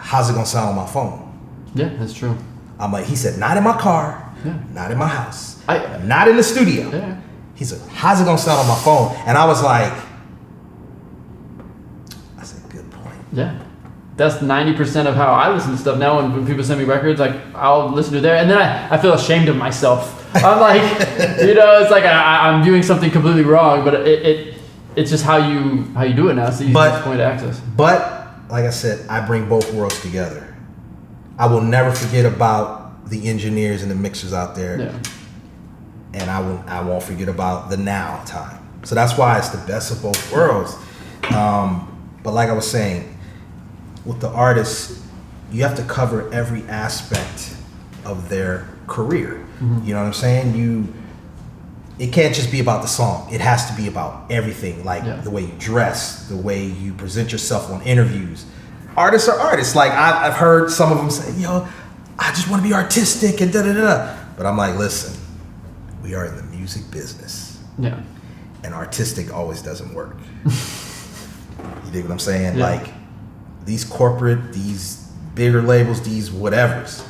how's it gonna sound on my phone? Yeah, that's true. I'm like, he said, not in my car, Yeah. not in my house, not in the studio. Yeah. He said, how's it gonna sound on my phone? And I was like, I said, good point. Yeah. That's 90% of how I listen to stuff now. When people send me records, like I'll listen to there, and then I feel ashamed of myself. I'm like, it's like I'm doing something completely wrong, but it's just how you do it now. So you just point of access. But like I said, I bring both worlds together. I will never forget about the engineers and the mixers out there, and I won't forget about the now time. So that's why it's the best of both worlds. But like I was saying, with the artists, you have to cover every aspect of their career. Mm-hmm. You know what I'm saying? It can't just be about the song. It has to be about everything, like the way you dress, the way you present yourself on interviews. Artists are artists. Like I've heard some of them say, "Yo, I just want to be artistic and da da da." But I'm like, listen, we are in the music business. Yeah. And artistic always doesn't work. You dig what I'm saying? Yeah. Like these corporate, these bigger labels, these whatevers,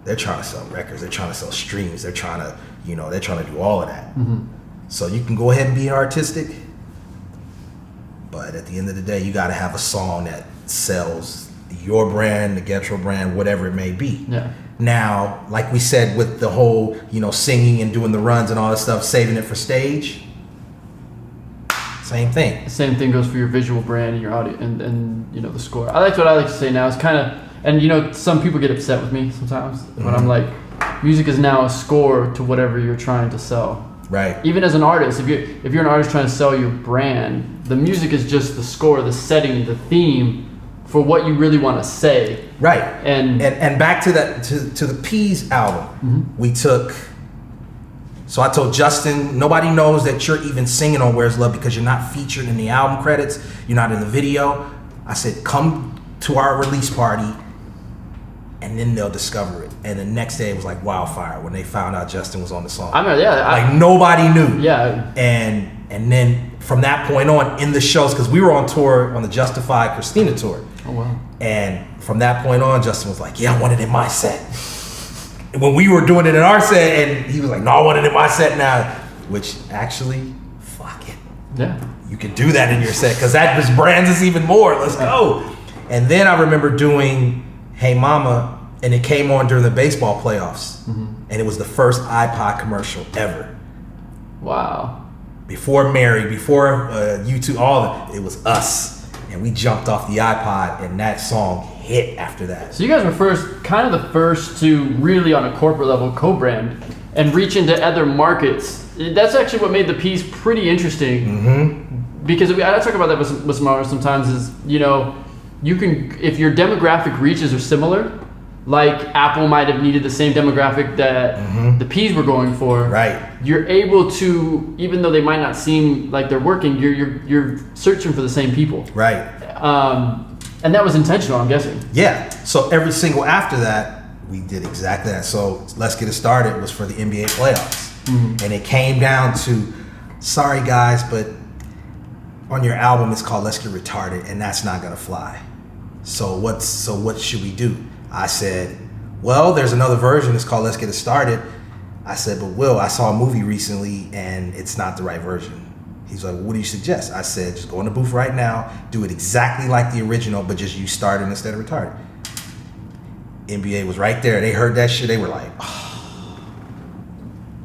they're trying to sell records, they're trying to sell streams, they're trying to do all of that. Mm-hmm. So you can go ahead and be artistic, but at the end of the day, you got to have a song that sells your brand, the Ghetto brand, whatever it may be. Yeah. Now, like we said with the whole, singing and doing the runs and all that stuff, saving it for stage, same thing. The same thing goes for your visual brand and your audio and the score. What I like to say now is kind of, and some people get upset with me sometimes when I'm like, music is now a score to whatever you're trying to sell. Right. Even as an artist, if you're an artist trying to sell your brand, the music is just the score, the setting, the theme for what you really want to say. Right. And back to that to the Peas album, we took. So I told Justin, nobody knows that you're even singing on Where's Love because you're not featured in the album credits. You're not in the video. I said, come to our release party and then they'll discover it. And the next day it was like wildfire when they found out Justin was on the song. Nobody knew. Yeah. And then from that point on in the shows, because we were on tour on the Justified Christina tour. Oh wow. And from that point on, Justin was like, yeah, I want it in my set. When we were doing it in our set, and he was like, no, I want it in my set now. Which actually, fuck it. Yeah. You can do that in your set, because that just brands us even more. Let's go. And then I remember doing Hey Mama, and it came on during the baseball playoffs. Mm-hmm. And it was the first iPod commercial ever. Wow. Before Mary, before YouTube, all of it was us. And we jumped off the iPod, and that song hit after that. So you guys were kind of the first to really, on a corporate level, co-brand and reach into other markets. That's actually what made the piece pretty interesting. Mm-hmm. Because I talk about that with some artists sometimes is, you can, if your demographic reaches are similar, like Apple might have needed the same demographic that the Peas were going for. Right. You're able to, even though they might not seem like they're working, you're searching for the same people. Right. And that was intentional, I'm guessing. Yeah. So every single after that, we did exactly that. So Let's Get It Started was for the NBA playoffs. Mm-hmm. And it came down to, sorry guys, but on your album it's called Let's Get Retarded, and that's not gonna fly. So what should we do? I said, well, there's another version, it's called Let's Get It Started. I said, but Will, I saw a movie recently and it's not the right version. He's like, what do you suggest? I said, just go in the booth right now, do it exactly like the original, but just use started instead of retarded. NBA was right there. They heard that shit. They were like, oh.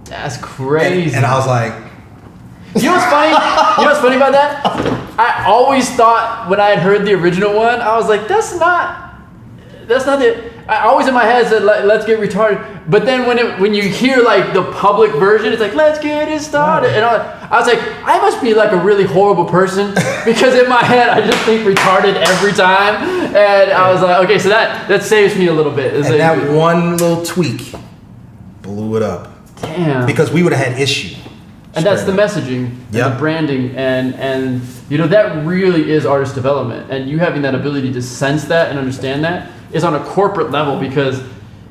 That's crazy. And I was like, you know what's funny? You know what's funny about that? I always thought when I had heard the original one, I was like, that's not it. I always in my head said, let's get retarded. But then when you hear like the public version, it's like, let's get it started. And I was like, I must be like a really horrible person because in my head, I just think retarded every time. And I was like, okay, so that saves me a little bit. And that one little tweak blew it up. Damn. Because we would have had issue. And that's the messaging and the branding and that really is artist development. And you having that ability to sense that and understand that is on a corporate level because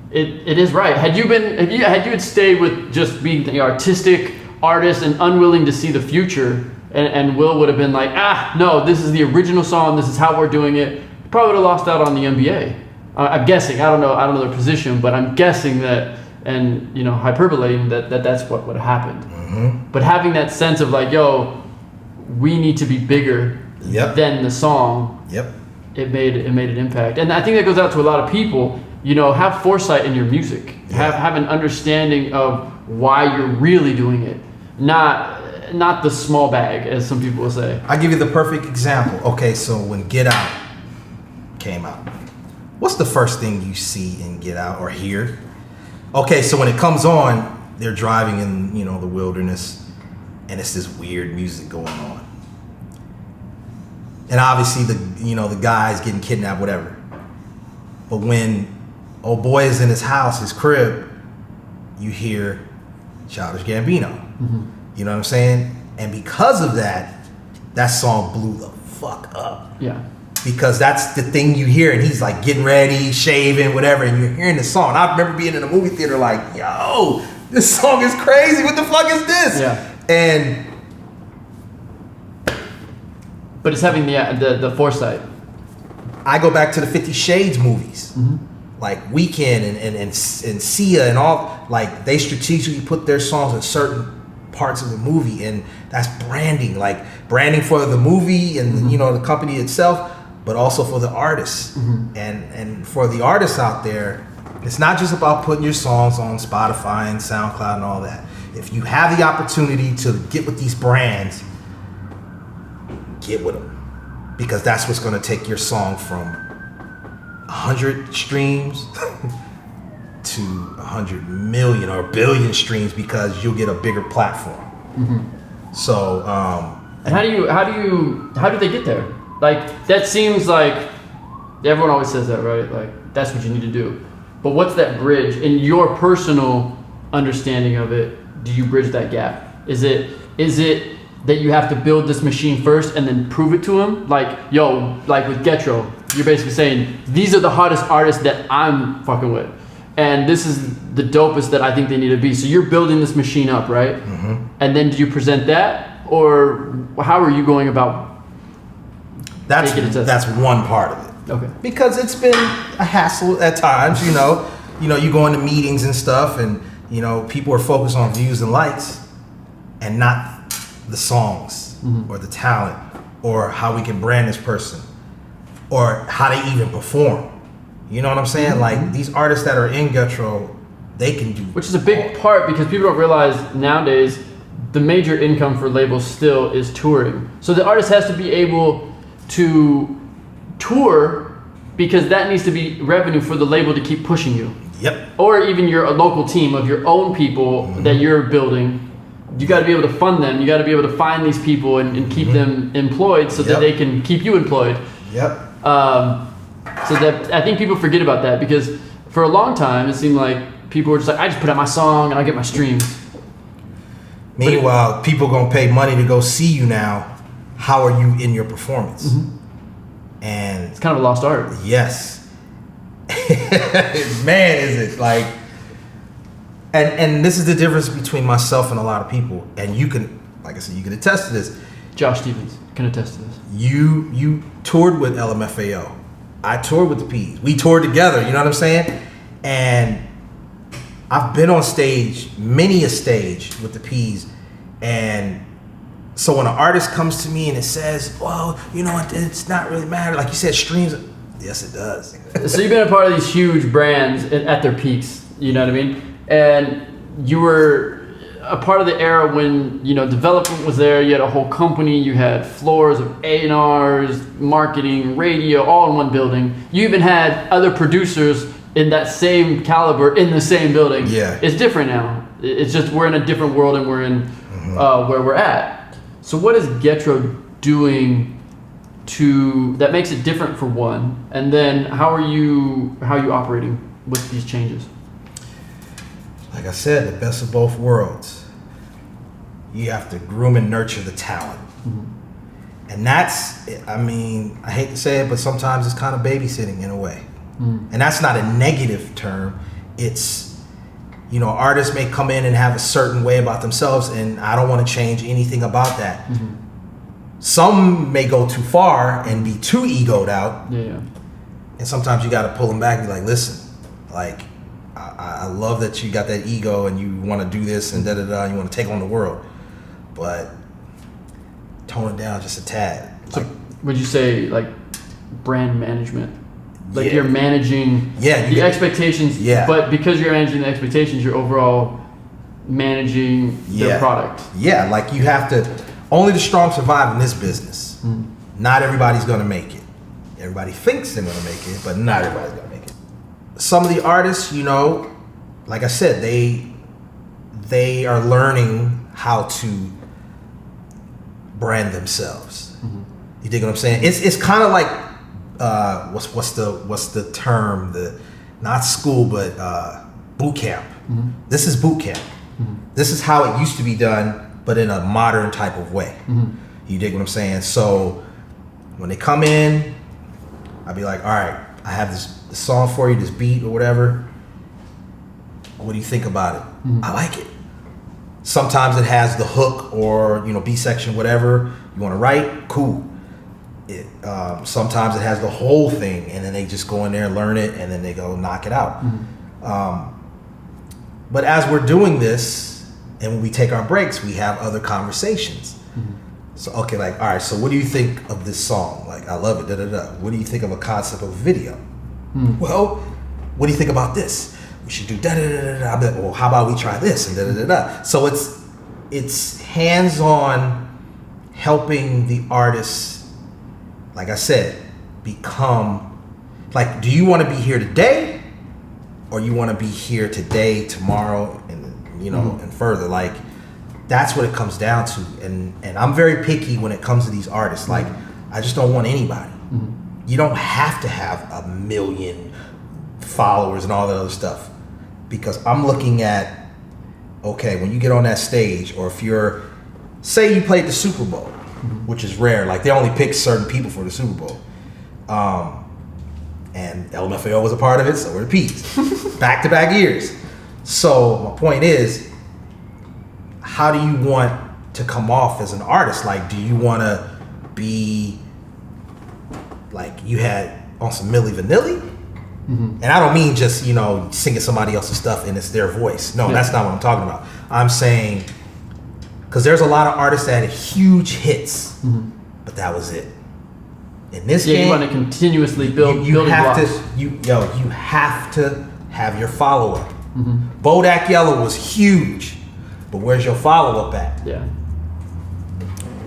it is right. Had you had stayed with just being the artistic artist and unwilling to see the future, and Will would have been like, no, this is the original song, this is how we're doing it, probably would have lost out on the NBA. I'm guessing. I don't know their position, but I'm guessing that, and hyperbolating that's what would have happened. Mm-hmm. But having that sense of like, yo, we need to be bigger than the song. Yep. It made an impact, and I think that goes out to a lot of people. Have foresight in your music. Yeah. Have an understanding of why you're really doing it, not the small bag, as some people will say. I'll give you the perfect example. Okay, so when Get Out came out, what's the first thing you see in Get Out or hear? Okay, so when it comes on, they're driving in, the wilderness, and it's this weird music going on. And obviously the guy's getting kidnapped, whatever. But when old boy is in his house, his crib, you hear Childish Gambino. Mm-hmm. You know what I'm saying? And because of that song blew the fuck up. Yeah. Because that's the thing you hear, and he's like getting ready, shaving, whatever, and you're hearing the song. I remember being in a movie theater like, yo, this song is crazy. What the fuck is this? Yeah. But it's having the foresight. I go back to the 50 Shades movies. Mm-hmm. Like Weeknd and Sia and all, like they strategically put their songs in certain parts of the movie, and that's branding, like branding for the movie and mm-hmm. The company itself, but also for the artists. Mm-hmm. And for the artists out there, it's not just about putting your songs on Spotify and SoundCloud and all that. If you have the opportunity to get with these brands, get with them, because that's what's going to take your song from 100 streams to 100 million or a billion streams, because you'll get a bigger platform. Mm-hmm. So, and how do they get there? Like, that seems like everyone always says that, right? Like, that's what you need to do. But what's that bridge in your personal understanding of it? Do you bridge that gap? Is it that you have to build this machine first and then prove it to them? Like with Ghetto, you're basically saying, these are the hottest artists that I'm fucking with, and this is the dopest that I think they need to be. So you're building this machine up, right? Mm-hmm. And then do you present that, or how are you going about? That's one part of it. Okay. Because it's been a hassle at times, you go into meetings and stuff, and people are focused on views and likes, and not the songs mm-hmm. or the talent or how we can brand this person or how they even perform. You know what I'm saying? Mm-hmm. Like, these artists that are in Ghetto, they can do, which is a big part, because people don't realize nowadays the major income for labels still is touring. So the artist has to be able to tour, because that needs to be revenue for the label to keep pushing you. Yep. Or even your local team of your own people mm-hmm. that you're building. You got to be able to fund them. You got to be able to find these people and keep mm-hmm. them employed, so that they can keep you employed. Yep. So that, I think people forget about that, because for a long time it seemed like people were just like, I just put out my song and I get my streams. Meanwhile, people gonna pay money to go see you now. How are you in your performance? Mm-hmm. And it's kind of a lost art. Yes. Man, is it like. And this is the difference between myself and a lot of people. And you can, like I said, you can attest to this. Josh Stevens can attest to this. You toured with LMFAO. I toured with the P's. We toured together, you know what I'm saying? And I've been on stage, many a stage with the P's. And so when an artist comes to me and it says, well, it's not really matter. Like you said, streams. Yes, it does. So you've been a part of these huge brands at their peaks, you know what I mean? And you were a part of the era when, development was there. You had a whole company. You had floors of A&Rs, marketing, radio, all in one building. You even had other producers in that same caliber in the same building. Yeah. It's different now. It's just we're in a different world, and we're in mm-hmm. Where we're at. So what is Ghetto doing that makes it different, for one? And then how are you operating with these changes? Like I said, the best of both worlds. You have to groom and nurture the talent. Mm-hmm. And that's, I hate to say it, but sometimes it's kind of babysitting in a way. Mm-hmm. And that's not a negative term. It's, artists may come in and have a certain way about themselves, and I don't want to change anything about that. Mm-hmm. Some may go too far and be too egoed out. Yeah. And sometimes you got to pull them back and be like, listen, like, I love that you got that ego and you want to do this and da-da-da, and you want to take on the world. But tone it down just a tad. So would you say, like, brand management? Like, Yeah. you're managing the expectations, but because you're managing the expectations, you're overall managing the product. Yeah, like you have to, only the strong survive in this business. Not everybody's going to make it. Everybody thinks they're going to make it, but not everybody's going to make it. Some of the artists, you know, like I said, they are learning how to brand themselves. You dig what I'm saying? It's kind of like what's the term? Not school, but boot camp. This is boot camp. This is how it used to be done, but in a modern type of way. You dig what I'm saying? So when they come in, I'll be like, all right, I have this song for you, this beat or whatever. What do you think about it? I like it. Sometimes it has the hook or, you know, B section, whatever you want to write. Cool. Sometimes it has the whole thing, and then they just go in there and learn it, and then they go knock it out. But as we're doing this, and when we take our breaks, we have other conversations. So, okay, like, all right, so what do you think of this song? Like, I love it, da-da-da. What do you think of a concept of a video? Well, what do you think about this? We should do da-da-da-da-da. I'm like, well, how about we try this and da-da-da-da. So it's hands-on helping the artist, like I said, become, like, do you want to be here today? Or you want to be here today, tomorrow, and, you know, and further? Like, that's what it comes down to. And I'm very picky when it comes to these artists. Like, I just don't want anybody. You don't have to have 1 million followers and all that other stuff. Because I'm looking at, okay, when you get on that stage, or if you're, say you played the Super Bowl, which is rare. Like, they only pick certain people for the Super Bowl. And LMFAO was a part of it, so were the P's. Back-to-back years. So my point is, how do you want to come off as an artist? Like, do you want to be like you had on some Milli Vanilli? And I don't mean just, you know, singing somebody else's stuff and it's their voice. No, that's not what I'm talking about. I'm saying, because there's a lot of artists that had huge hits, but that was it. In this game, you want to continuously build you building have blocks. you have to have your follow-up. Bodak Yellow was huge, but where's your follow-up at? Yeah.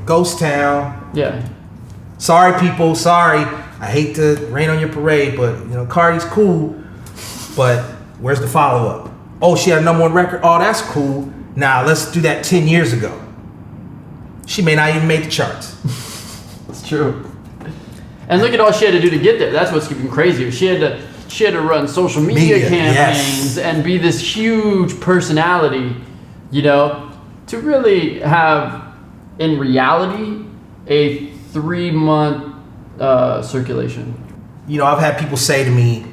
Ghost Town. Yeah. Sorry, people. Sorry. I hate to rain on your parade, but, you know, Cardi's cool. But where's the follow-up? Oh, she had a #1 record. Oh, that's cool. Now let's do that 10 years ago. She may not even make the charts. It's true. And look at all she had to do to get there. That's what's even crazier. She had to run social media campaigns and be this huge personality, you know, to really have, in reality, a 3-month circulation. You know, I've had people say to me,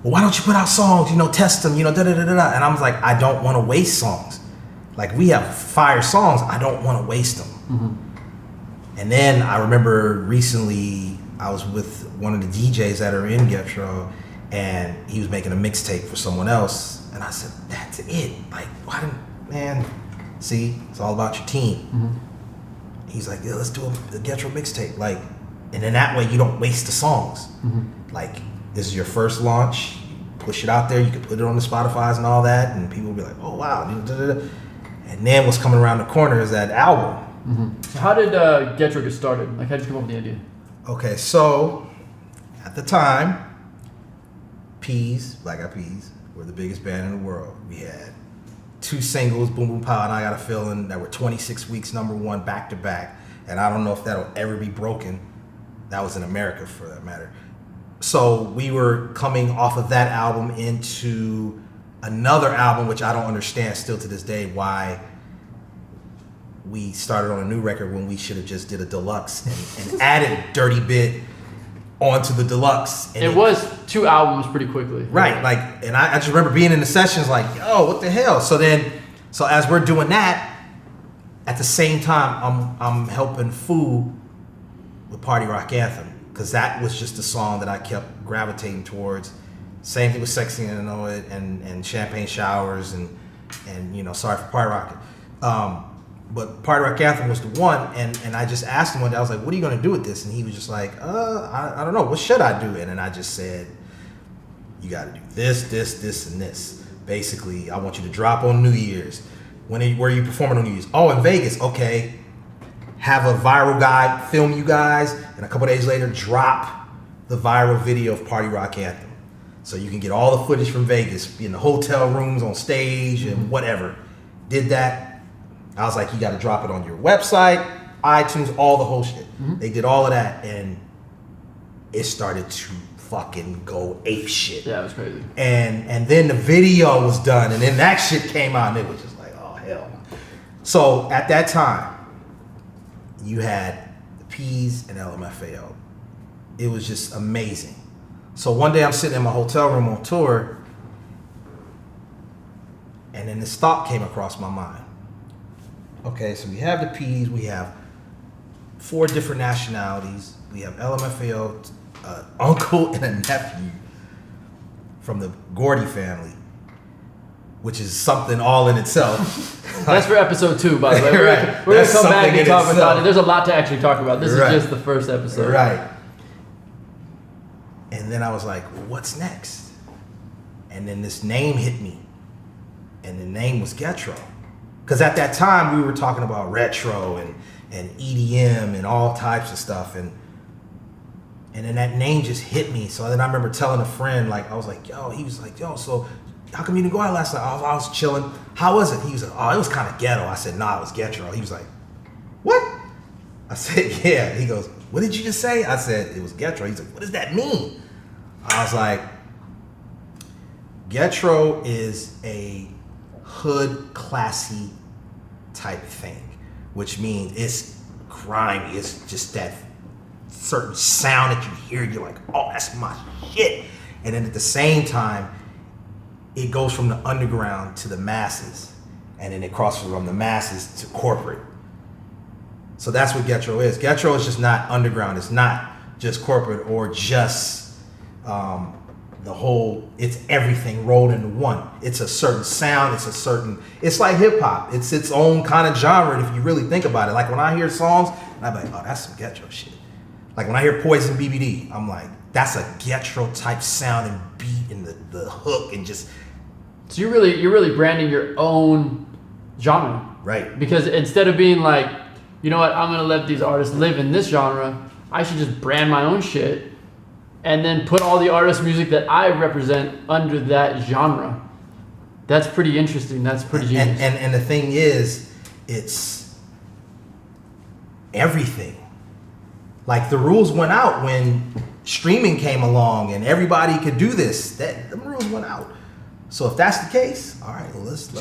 well, why don't you put out songs, you know, test them, you know, da-da-da-da-da. And I was like, I don't want to waste songs. Like, we have fire songs. I don't want to waste them. And then I remember recently I was with one of the DJs that are in Ghetto, and he was making a mixtape for someone else. And I said, that's it. Like, why didn't, man, see, it's all about your team. He's like, yeah, let's do a Ghetto mixtape. Like, and then that way you don't waste the songs. Like, this is your first launch. You push it out there. You can put it on the Spotify's and all that. And people will be like, oh, wow. And then what's coming around the corner is that album. How did Ghetto get started? Like, how did you come up with the idea? Okay, so at the time, Black Eyed Peas, were the biggest band in the world. We had 2 singles, Boom Boom Pow and I Got a Feeling, that were 26 weeks #1 back to back. And I don't know if that'll ever be broken. That was in America, for that matter. So we were coming off of that album into another album, which I don't understand still to this day why we started on a new record when we should have just did a deluxe and added Dirty Bit onto the deluxe. And it was 2 albums pretty quickly. Right, like, and I just remember being in the sessions like, yo, what the hell? So as we're doing that, at the same time, I'm helping Fu with Party Rock Anthem. because that was just the song that I kept gravitating towards. Same thing with Sexy and I Know It and Champagne Showers and Sorry for Party Rocket. But Party Rock Anthem was the one, and I just asked him one day, I was like, what are you gonna do with this? And he was just like, I don't know, what should I do? And then I just said, you gotta do this, and this. Basically, I want you to drop on New Year's. Where are you performing on New Year's? Oh, in Vegas, okay. Have a viral guy film you guys, and a couple days later, drop the viral video of Party Rock Anthem. So you can get all the footage from Vegas, in the hotel rooms, on stage, and whatever. Did that. I was like, you got to drop it on your website, iTunes, all the whole shit. Mm-hmm. They did all of that, and it started to fucking go ape shit. Yeah, it was crazy. And then the video was done, and then that shit came out, and it was just like, oh, hell. So at that time, you had the P's and LMFAO. It was just amazing. So one day I'm sitting in my hotel room on tour, and then this thought came across my mind. Okay, so we have the P's, we have 4 different nationalities, we have LMFAO, uncle and a nephew from the Gordy family, which is something all in itself. That's for episode 2, by the way. We're going to come back and talk about it. There's a lot to actually talk about. This is just the first episode. Right. And then I was like, well, what's next? And then this name hit me. And the name was Ghetto. Because at that time, we were talking about retro and EDM and all types of stuff. And then that name just hit me. So then I remember telling a friend, like, I was like, yo, he was like, yo, so how come you didn't go out last night? I was chilling. How was it? He was like, oh, it was kind of ghetto. I said, nah, it was Ghetto. He was like, what? I said, yeah. He goes, what did you just say? I said, it was Ghetto. He's like, what does that mean? I was like, Ghetto is a hood classy type thing, which means it's grimy. It's just that certain sound that you hear, you're like, oh, that's my shit. And then at the same time, it goes from the underground to the masses, and then it crosses from the masses to corporate. So that's what Ghetto is. Ghetto is just not underground. It's not just corporate or just the whole, it's everything rolled into one. It's a certain sound, it's like hip hop. It's its own kind of genre if you really think about it. Like when I hear songs, I'm like, oh, that's some Ghetto shit. Like when I hear Poison BBD, I'm like, that's a Ghetto type sound and beat and the hook and just. So you're really branding your own genre. Right. Because instead of being like, you know what, I'm gonna let these artists live in this genre, I should just brand my own shit and then put all the artist music that I represent under that genre. That's pretty interesting. That's pretty genius. And the thing is, it's everything. Like the rules went out when streaming came along and everybody could do this. The rules went out. So if that's the case, all right, well, let's. It's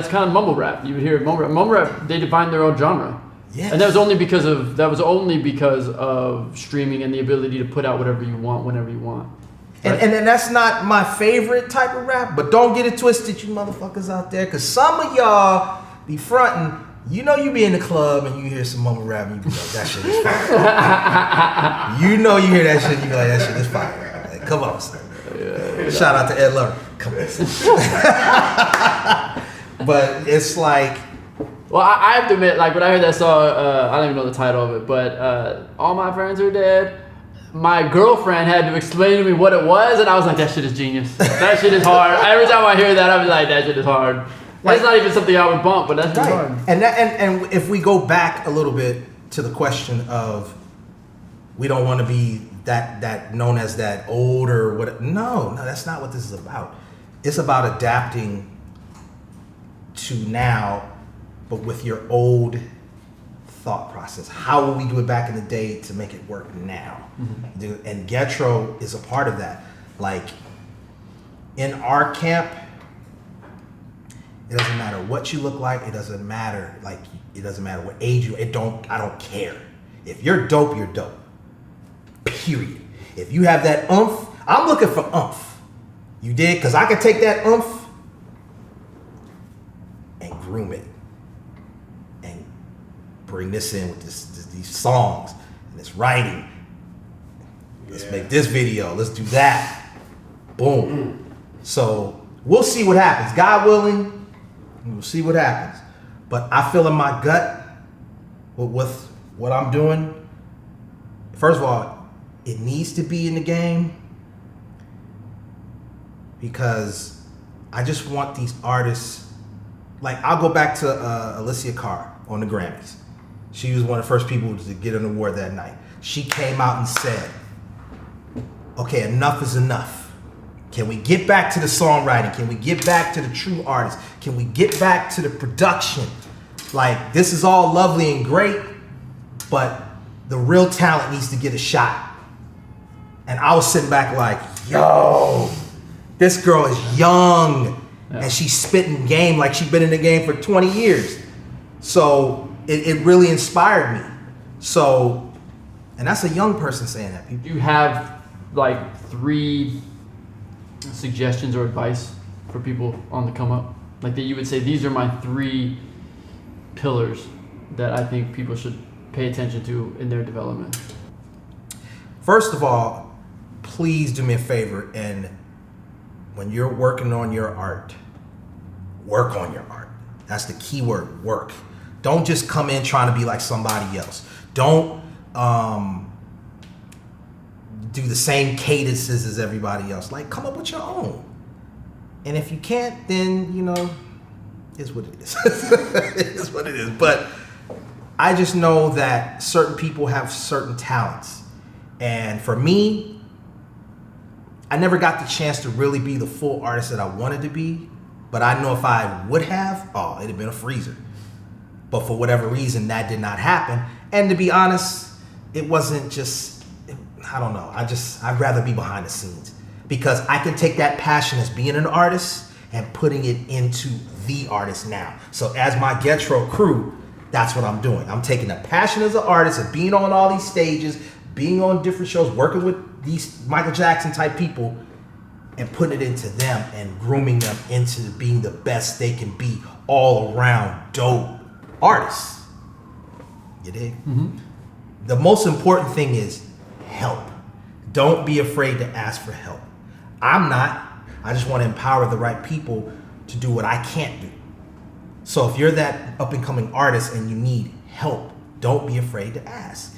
kind of mumble rap. You would hear mumble rap. Mumble rap, they defined their own genre. Yes. And that was only because of streaming and the ability to put out whatever you want whenever you want. Right? And that's not my favorite type of rap, but don't get it twisted, you motherfuckers out there, because some of y'all be fronting. You know, you be in the club and you hear some mumble rap and you be like, that shit is fire. You know, you hear that shit, you be like, that shit is fire. Like, come on, son. Yeah. Shout out to Ed Lover. Come on, son. But it's like. Well, I have to admit, like when I heard that song, I don't even know the title of it, but All My Friends Are Dead. My girlfriend had to explain to me what it was, and I was like, that shit is genius. That shit is hard. Every time I hear that, I'm like, that shit is hard. That's not even something I would bump, but that's right. Hard. And if we go back a little bit to the question of, we don't want to be that known as that old or what? No, that's not what this is about. It's about adapting to now, but with your old thought process. How will we do it back in the day to make it work now? Mm-hmm. And Ghetto is a part of that. Like in our camp, it doesn't matter what you look like. It doesn't matter what age you. I don't care. If you're dope, you're dope. Period. If you have that oomph, I'm looking for oomph. You dig? Because I can take that oomph and groom it and bring this in with these songs and this writing. Let's make this video. Let's do that. Boom. So we'll see what happens. God willing, we'll see what happens. But I feel in my gut with what I'm doing. First of all, it needs to be in the game because I just want these artists. Like, I'll go back to Alicia Carr on the Grammys. She was one of the first people to get an award that night. She came out and said, okay, enough is enough. Can we get back to the songwriting? Can we get back to the true artists? Can we get back to the production? Like, this is all lovely and great, but the real talent needs to get a shot. And I was sitting back like, yo, this girl is young and she's spitting game like she's been in the game for 20 years. So it really inspired me. So, and that's a young person saying that. Do you have like 3 suggestions or advice for people on the come up? Like that you would say, these are my 3 pillars that I think people should pay attention to in their development. First of all, please do me a favor, and when you're working on your art, work on your art. That's the key word, work. Don't just come in trying to be like somebody else. Don't do the same cadences as everybody else. Like, come up with your own. And if you can't, then, you know, it's what it is. It is what it is. But I just know that certain people have certain talents. And for me, I never got the chance to really be the full artist that I wanted to be. But I know if I would have, it'd have been a freezer. But for whatever reason, that did not happen. And to be honest, it wasn't just, I don't know. I'd rather be behind the scenes. Because I can take that passion as being an artist and putting it into the artist now. So as my Ghetto crew, that's what I'm doing. I'm taking the passion as an artist of being on all these stages, being on different shows, working with these Michael Jackson type people, and putting it into them and grooming them into being the best they can be, all around dope artists. You dig? Mm-hmm. The most important thing is help. Don't be afraid to ask for help. I'm not. I just want to empower the right people to do what I can't do. So if you're that up and coming artist and you need help, don't be afraid to ask.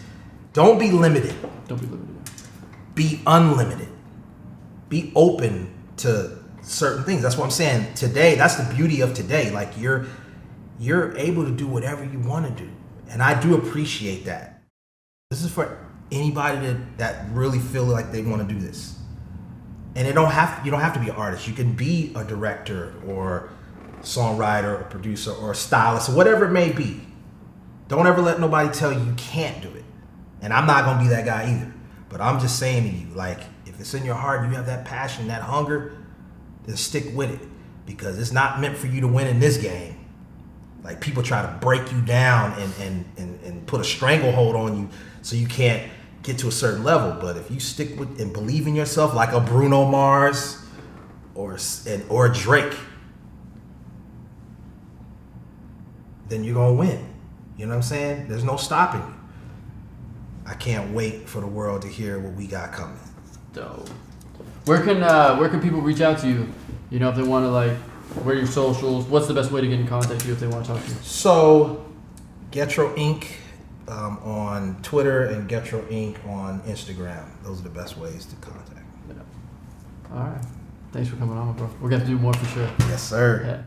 Don't be limited. Don't be limited. Be unlimited. Be open to certain things. That's what I'm saying. Today, that's the beauty of today. Like you're able to do whatever you want to do. And I do appreciate that. This is for anybody that really feel like they want to do this. And you don't have to be an artist. You can be a director or songwriter or producer or a stylist or whatever it may be. Don't ever let nobody tell you you can't do it. And I'm not going to be that guy either. But I'm just saying to you, like, if it's in your heart, you have that passion, that hunger, then stick with it. Because it's not meant for you to win in this game. Like, people try to break you down and put a stranglehold on you so you can't get to a certain level. But if you stick with and believe in yourself, like a Bruno Mars or a Drake, then you're going to win. You know what I'm saying? There's no stopping you. I can't wait for the world to hear what we got coming. Dope. Where can people reach out to you? You know, if they want to, like, where are your socials? What's the best way to get in contact with you if they want to talk to you? So, Ghetto Inc. On Twitter and Ghetto Inc. on Instagram. Those are the best ways to contact me. Yeah. All right. Thanks for coming on, bro. We're going to have to do more for sure. Yes, sir. Yeah.